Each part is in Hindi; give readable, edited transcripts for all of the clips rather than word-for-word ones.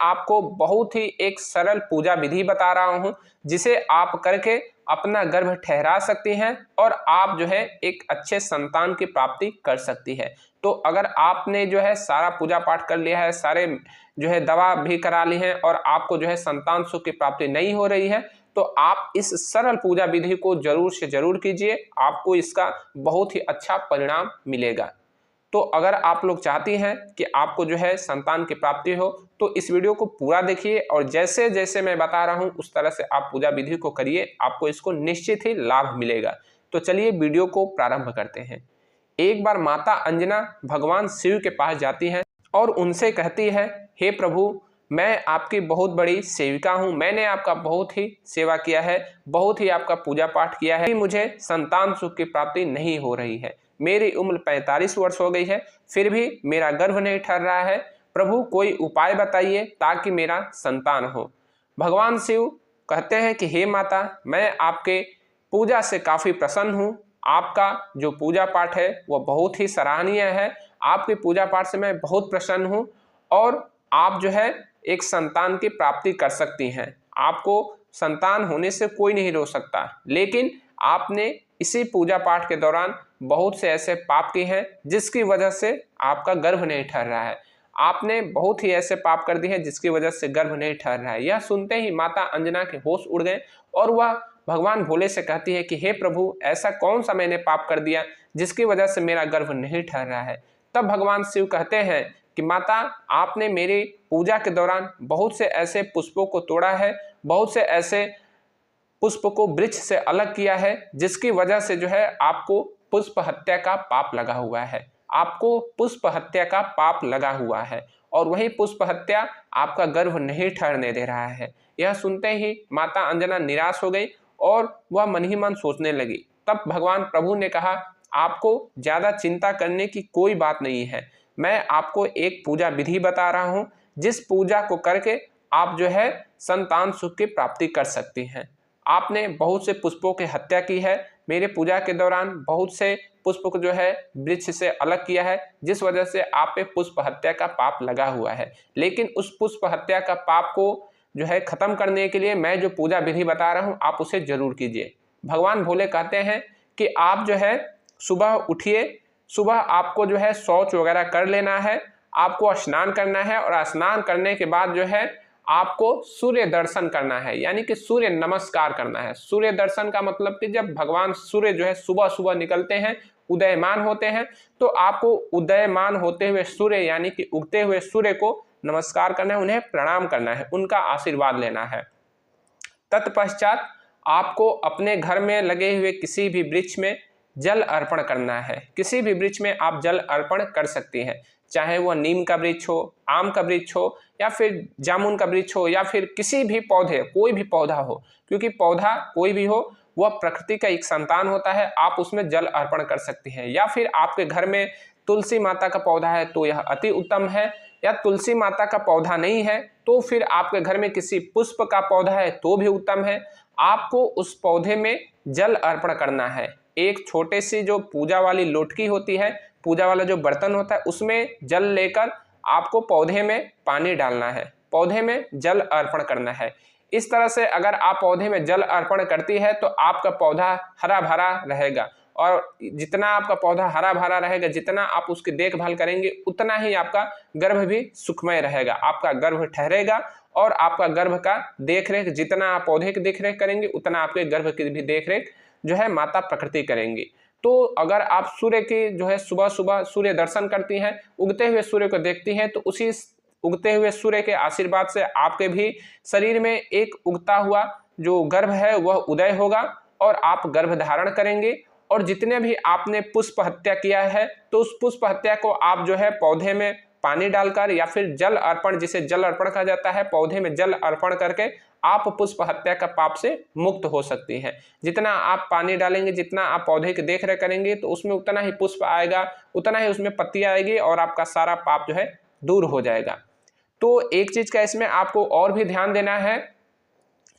आपको बहुत ही एक सरल पूजा विधि बता रहा हूं, जिसे आप करके अपना गर्भ ठहरा सकती हैं और आप जो है एक अच्छे संतान की प्राप्ति कर सकती है। तो अगर आपने जो है सारा पूजा पाठ कर लिया है, सारे जो है दवा भी करा ली है और आपको जो है संतान सुख की प्राप्ति नहीं हो रही है, तो आप इस सरल पूजा विधि को जरूर से जरूर कीजिए, आपको इसका बहुत ही अच्छा परिणाम मिलेगा। तो अगर आप लोग चाहती हैं कि आपको जो है संतान की प्राप्ति हो, तो इस वीडियो को पूरा देखिए और जैसे जैसे मैं बता रहा हूं उस तरह से आप पूजा विधि को करिए, आपको इसको निश्चित ही लाभ मिलेगा। तो चलिए वीडियो को प्रारंभ करते हैं। एक बार माता अंजना भगवान शिव के पास जाती हैं और उनसे कहती है, हे प्रभु, मैं आपकी बहुत बड़ी सेविका हूं, मैंने आपका बहुत ही सेवा किया है, बहुत ही आपका पूजा पाठ किया है, मुझे संतान सुख की प्राप्ति नहीं हो रही है। मेरी उम्र 45 वर्ष हो गई है, फिर भी मेरा गर्भ नहीं ठहर रहा है। प्रभु कोई उपाय बताइए ताकि मेरा संतान हो। भगवान शिव कहते हैं कि हे माता, मैं आपके पूजा से काफ़ी प्रसन्न हूँ, आपका जो पूजा पाठ है वह बहुत ही सराहनीय है, आपके पूजा पाठ से मैं बहुत प्रसन्न हूँ और आप जो है एक संतान की प्राप्ति कर सकती हैं। आपको संतान होने से कोई नहीं रोक सकता, लेकिन आपने इसी पूजा पाठ के दौरान बहुत से ऐसे पाप किए हैं जिसकी वजह से आपका गर्भ नहीं ठहर रहा है। आपने बहुत ही ऐसे पाप कर दिए हैं जिसकी वजह से गर्भ नहीं ठहर रहा है। यह सुनते ही माता अंजना के होश उड़ गए और वह भगवान भोले से कहती है कि हे प्रभु, ऐसा कौन सा मैंने पाप कर दिया जिसकी वजह से मेरा गर्भ नहीं ठहर रहा है। तब भगवान शिव कहते हैं कि माता, आपने मेरी पूजा के दौरान बहुत से ऐसे पुष्पों को तोड़ा है, बहुत से ऐसे पुष्प को वृक्ष से अलग किया है, जिसकी वजह से जो है आपको पुष्प हत्या का पाप लगा हुआ है। आपको पुष्प हत्या का पाप लगा हुआ है और वही पुष्प हत्या आपका गर्भ नहीं ठहरने दे रहा है। यह सुनते ही माता अंजना निराश हो गई और वह मन ही मन सोचने लगी। तब भगवान प्रभु ने कहा, आपको ज्यादा चिंता करने की कोई बात नहीं है, मैं आपको एक पूजा विधि बता रहा हूं, जिस पूजा को करके आप जो है संतान सुख की प्राप्ति कर सकती हैं। आपने बहुत से पुष्पों की हत्या की है, मेरे पूजा के दौरान बहुत से पुष्प को जो है वृक्ष से अलग किया है, जिस वजह से आप पे पुष्प हत्या का पाप लगा हुआ है। लेकिन उस पुष्प हत्या का पाप को जो है खत्म करने के लिए मैं जो पूजा विधि बता रहा हूं, आप उसे जरूर कीजिए। भगवान भोले कहते हैं कि आप जो है सुबह उठिए, सुबह आपको जो है शौच वगैरह कर लेना है, आपको स्नान करना है और स्नान करने के बाद जो है आपको सूर्य दर्शन करना है, यानी कि सूर्य नमस्कार करना है। सूर्य दर्शन का मतलब कि जब भगवान सूर्य जो है सुबह सुबह निकलते हैं, उदयमान होते हैं, तो आपको उदयमान होते हुए सूर्य यानी कि उगते हुए सूर्य को नमस्कार करना है, उन्हें प्रणाम करना है, उनका आशीर्वाद लेना है। तत्पश्चात आपको अपने घर में लगे हुए किसी भी वृक्ष में जल अर्पण करना है। किसी भी वृक्ष में आप जल अर्पण कर सकती हैं, चाहे वह नीम का वृक्ष हो, आम का वृक्ष हो या फिर जामुन का वृक्ष हो या फिर किसी भी पौधे, कोई भी पौधा हो, क्योंकि पौधा कोई भी हो वह प्रकृति का एक संतान होता है, आप उसमें जल अर्पण कर सकती हैं। या फिर आपके घर में तुलसी माता का पौधा है तो यह अति उत्तम है, या तुलसी माता का पौधा नहीं है तो फिर आपके घर में किसी पुष्प का पौधा है तो भी उत्तम है। आपको उस पौधे में जल अर्पण करना है। एक छोटे सी जो पूजा वाली लोटकी होती है, पूजा वाला जो बर्तन होता है, उसमें जल लेकर आपको पौधे में पानी डालना है, पौधे में जल अर्पण करना है। इस तरह से अगर आप पौधे में जल अर्पण करती है तो आपका पौधा हरा भरा रहेगा और जितना आपका पौधा हरा भरा रहेगा, जितना आप उसकी देखभाल करेंगे, उतना ही आपका गर्भ भी सुखमय रहेगा, आपका गर्भ ठहरेगा और आपका गर्भ का देखरेख, जितना आप पौधे की देखरेख करेंगे उतना आपके गर्भ की भी देखरेख जो है माता प्रकृति करेंगी। तो अगर आप सूर्य की जो है सुबह सुबह सूर्य दर्शन करती हैं, उगते हुए सूर्य को देखती हैं, तो उसी उगते हुए सूर्य के आशीर्वाद से आपके भी शरीर में एक उगता हुआ जो गर्भ है वह उदय होगा और आप गर्भ धारण करेंगे। और जितने भी आपने पुष्प हत्या किया है तो उस पुष्प हत्या को आप जो है पौधे में पानी डालकर या फिर जल अर्पण, जिसे जल अर्पण कहा जाता है, पौधे में जल अर्पण करके आप पुष्प हत्या का पाप से मुक्त हो सकती हैं। जितना आप पानी डालेंगे, जितना आप पौधे की देखरेख करेंगे, तो उसमें उतना ही पुष्प आएगा, उतना ही उसमें पत्ती आएगी और आपका सारा पाप जो है दूर हो जाएगा। तो एक चीज का इसमें आपको और भी ध्यान देना है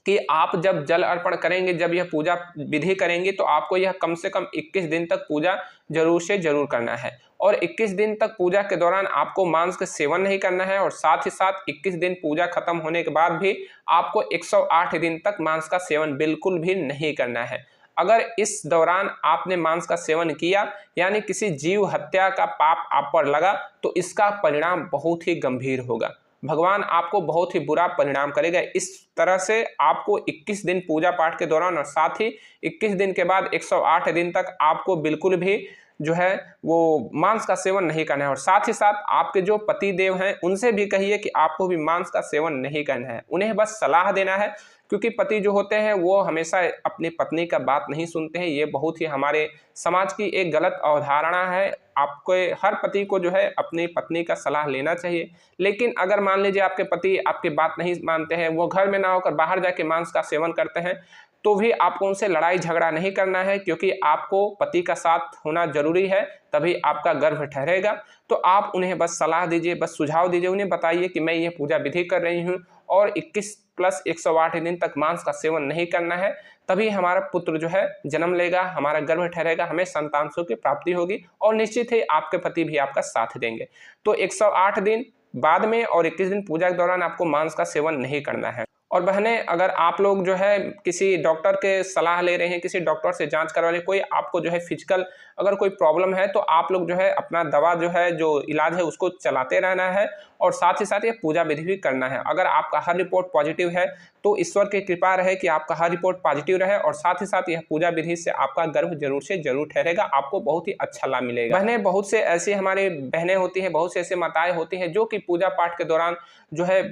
कि आप जब जल अर्पण करेंगे, जब यह पूजा विधि करेंगे, तो आपको यह कम से कम 21 दिन तक पूजा जरूर से जरूर करना है। और 21 दिन तक पूजा के दौरान आपको मांस का सेवन नहीं करना है, और साथ ही साथ 21 दिन पूजा खत्म होने के बाद भी आपको 108 दिन तक मांस का सेवन बिल्कुल भी नहीं करना है। अगर इस दौरान आपने मांस का सेवन किया यानी किसी जीव हत्या का पाप आप पर लगा, तो इसका परिणाम बहुत ही गंभीर होगा। भगवान आपको बहुत ही बुरा परिणाम करेगा। इस तरह से आपको 21 दिन पूजा पाठ के दौरान और साथ ही 21 दिन के बाद 108 दिन तक आपको बिल्कुल भी जो है वो मांस का सेवन नहीं करना है। और साथ ही साथ आपके जो पति देव हैं उनसे भी कहिए कि आपको भी मांस का सेवन नहीं करना है। उन्हें बस सलाह देना है, क्योंकि पति जो होते हैं वो हमेशा अपनी पत्नी का बात नहीं सुनते हैं। ये बहुत ही हमारे समाज की एक गलत अवधारणा है। आपको हर पति को जो है अपनी पत्नी का सलाह लेना चाहिए। लेकिन अगर मान लीजिए आपके पति आपकी बात नहीं मानते हैं, वो घर में ना होकर बाहर जाके मांस का सेवन करते हैं, तो भी आपको उनसे लड़ाई झगड़ा नहीं करना है, क्योंकि आपको पति का साथ होना जरूरी है, तभी आपका गर्भ ठहरेगा। तो आप उन्हें बस सलाह दीजिए, बस सुझाव दीजिए, उन्हें बताइए कि मैं ये पूजा विधि कर रही हूँ और 21 + 108 दिन तक मांस का सेवन नहीं करना है, तभी हमारा पुत्र जो है जन्म लेगा, हमारा गर्भ ठहरेगा, हमें संतान सुख की प्राप्ति होगी और निश्चित ही आपके पति भी आपका साथ देंगे। तो 108 दिन बाद में और 21 दिन पूजा के दौरान आपको मांस का सेवन नहीं करना है। और बहनें, अगर आप लोग जो है किसी डॉक्टर के सलाह ले रहे हैं, किसी डॉक्टर से जांच करवा रहे हैं, कोई आपको जो है फिजिकल अगर कोई प्रॉब्लम है, तो आप लोग जो है अपना दवा जो है जो इलाज है उसको चलाते रहना है और साथ ही साथ ये पूजा विधि भी करना है। अगर आपका हर रिपोर्ट पॉजिटिव है तो ईश्वर की कृपा रहे कि आपका हर रिपोर्ट पॉजिटिव रहे और साथ ही साथ यह पूजा विधि से आपका गर्भ जरूर से जरूर ठहरेगा, आपको बहुत ही अच्छा लाभ मिलेगा। बहनें, बहुत से ऐसी हमारी बहनें होती हैं, बहुत से ऐसे माताएं होती हैं जो कि पूजा पाठ के दौरान जो है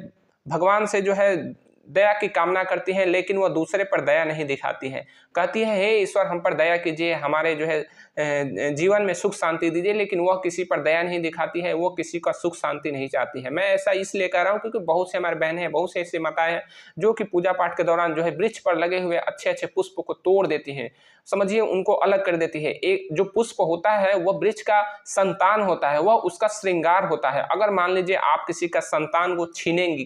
भगवान से जो है दया की कामना करती हैं, लेकिन वह दूसरे पर दया नहीं दिखाती है। कहती है, हे ईश्वर हम पर दया कीजिए, हमारे जो है जीवन में सुख शांति दीजिए, लेकिन वह किसी पर दया नहीं दिखाती है, वो किसी का सुख शांति नहीं चाहती है। मैं ऐसा इसलिए कह रहा हूँ क्योंकि बहुत से हमारे बहनें हैं, बहुत से ऐसी माताएं हैं जो कि पूजा पाठ के दौरान जो है वृक्ष पर लगे हुए अच्छे अच्छे पुष्प को तोड़ देती हैं, समझिए उनको अलग कर देती है। एक जो पुष्प होता है वह वृक्ष का संतान होता है, वह उसका श्रृंगार होता है। अगर मान लीजिए आप किसी का संतान को छीनेंगी,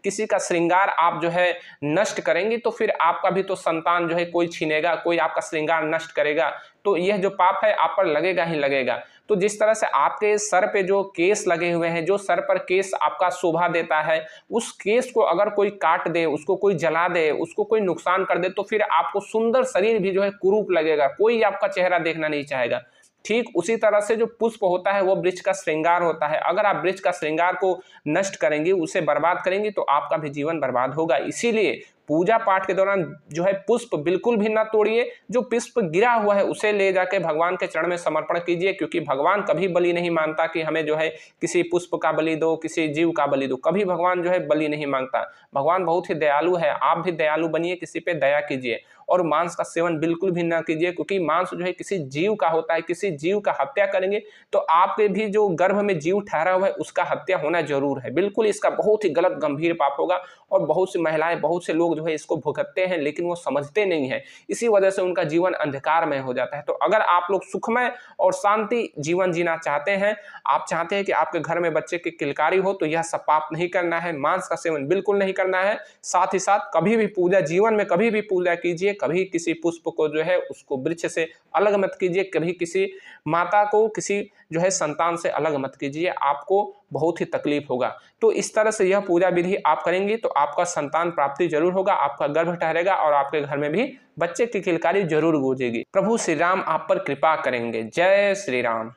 किसी का श्रृंगार आप जो है नष्ट करेंगी, तो फिर आपका भी तो संतान जो है कोई छीनेगा, कोई आपका श्रृंगार नष्ट करेगा, तो यह जो पाप है आप पर लगेगा ही लगेगा। तो जिस तरह से आपके सर पे जो केस लगे हुए हैं, जो सर पर केस आपका शोभा देता है, उस केस को अगर कोई काट दे, उसको कोई जला दे, उसको कोई नुकसान कर दे, तो फिर आपको सुंदर शरीर भी जो है कुरूप लगेगा, कोई आपका चेहरा देखना नहीं चाहेगा। ठीक उसी तरह से जो पुष्प होता है वो वृक्ष का श्रृंगार होता है। अगर आप वृक्ष का श्रृंगार को नष्ट करेंगे, उसे बर्बाद करेंगे, तो आपका भी जीवन बर्बाद होगा। इसीलिए पूजा पाठ के दौरान जो है पुष्प बिल्कुल भी ना तोड़िए, जो पुष्प गिरा हुआ है उसे ले जाके भगवान के चरण में समर्पण कीजिए, क्योंकि भगवान कभी बलि नहीं मांगता कि हमें जो है किसी पुष्प का बलि दो, किसी जीव का बलि दो, कभी भगवान जो है बलि नहीं मांगता। भगवान बहुत ही दयालु है, आप भी दयालु बनिए, किसी पे दया कीजिए और मांस का सेवन बिल्कुल भी ना कीजिए, क्योंकि मांस जो है किसी जीव का होता है, किसी जीव का हत्या करेंगे तो आपके भी जो गर्भ में जीव ठहरा हुआ है उसका हत्या होना जरूर है। बिल्कुल इसका बहुत ही गलत गंभीर पाप होगा और बहुत सी महिलाएं, बहुत से लोग जो है इसको भुगतते हैं, लेकिन वो समझते नहीं है, इसी वजह से उनका जीवन अंधकारमय हो जाता है। तो अगर आप लोग सुखमय और शांति जीवन जीना चाहते हैं, आप चाहते हैं कि आपके घर में बच्चे की किलकारी हो, तो यह सब पाप नहीं करना है, मांस का सेवन बिल्कुल नहीं करना है। साथ ही साथ कभी भी पूजा, जीवन में कभी भी पूजा कीजिए, कभी किसी पुष्प को जो है उसको वृक्ष से अलग मत कीजिए, कभी किसी माता को किसी जो है संतान से अलग मत कीजिए, आपको बहुत ही तकलीफ होगा। तो इस तरह से यह पूजा विधि आप करेंगे तो आपका संतान प्राप्ति जरूर होगा, आपका गर्भ ठहरेगा और आपके घर में भी बच्चे की किलकारी जरूर गूंजेगी। प्रभु श्री राम आप पर कृपा करेंगे। जय श्री राम।